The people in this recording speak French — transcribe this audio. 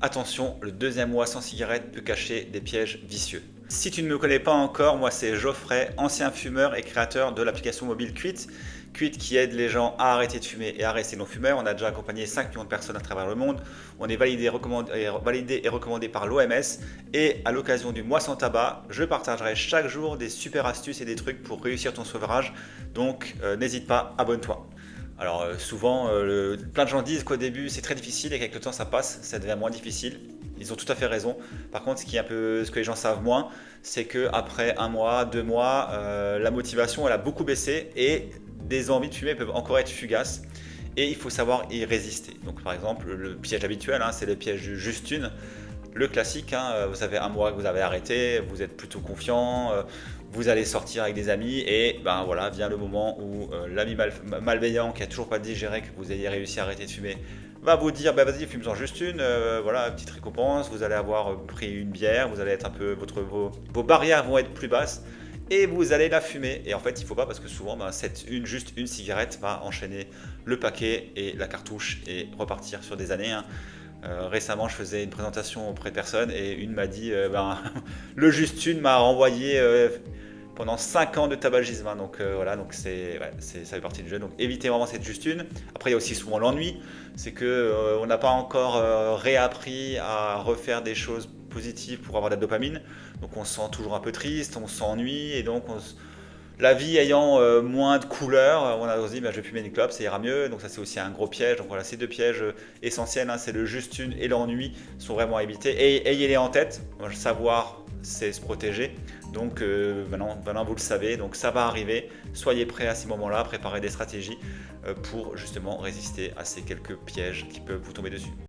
Attention, le deuxième mois sans cigarette peut cacher des pièges vicieux. Si tu ne me connais pas encore, moi c'est Geoffrey, ancien fumeur et créateur de l'application mobile Quit. Quit qui aide les gens à arrêter de fumer et à rester non-fumeurs. On a déjà accompagné 5 millions de personnes à travers le monde. On est validé et recommandé par l'OMS. Et à l'occasion du mois sans tabac, je partagerai chaque jour des super astuces et des trucs pour réussir ton sevrage. Donc n'hésite pas, abonne-toi. Alors souvent, plein de gens disent qu'au début c'est très difficile et qu'avec le temps ça passe, ça devient moins difficile. Ils ont tout à fait raison. Par contre, ce que les gens savent moins, c'est que après un mois, 2 mois, la motivation elle a beaucoup baissé et des envies de fumer peuvent encore être fugaces. Et il faut savoir y résister. Donc par exemple, le piège habituel, hein, c'est le piège du juste une. Le classique, hein, vous avez un mois que vous avez arrêté, vous êtes plutôt confiant, vous allez sortir avec des amis et ben voilà, vient le moment où l'ami malveillant qui a toujours pas digéré que vous ayez réussi à arrêter de fumer va vous dire bah vas-y fume-en juste une, voilà, petite récompense, vous allez avoir pris une bière, vous allez être un peu, vos barrières vont être plus basses et vous allez la fumer. Et en fait, il ne faut pas parce que souvent, ben, juste une cigarette va enchaîner le paquet et la cartouche et repartir sur des années, hein. Récemment, je faisais une présentation auprès de personnes et une m'a dit ben, le juste une m'a renvoyé pendant 5 ans de tabagisme, hein. Donc voilà, donc ça fait partie du jeu. Donc évitez vraiment cette juste une. Après, il y a aussi souvent l'ennui, c'est que on n'a pas encore réappris à refaire des choses positives pour avoir de la dopamine. Donc on se sent toujours un peu triste, on s'ennuie et donc la vie ayant moins de couleurs, on a dit bah, je vais fumer une clope, ça ira mieux. Donc ça c'est aussi un gros piège. Donc voilà, ces deux pièges essentiels, hein, c'est le juste une et l'ennui, sont vraiment à éviter. Et ayez-les en tête. Savoir, c'est se protéger. Donc maintenant vous le savez. Donc ça va arriver. Soyez prêts à ces moments-là, préparez des stratégies pour justement résister à ces quelques pièges qui peuvent vous tomber dessus.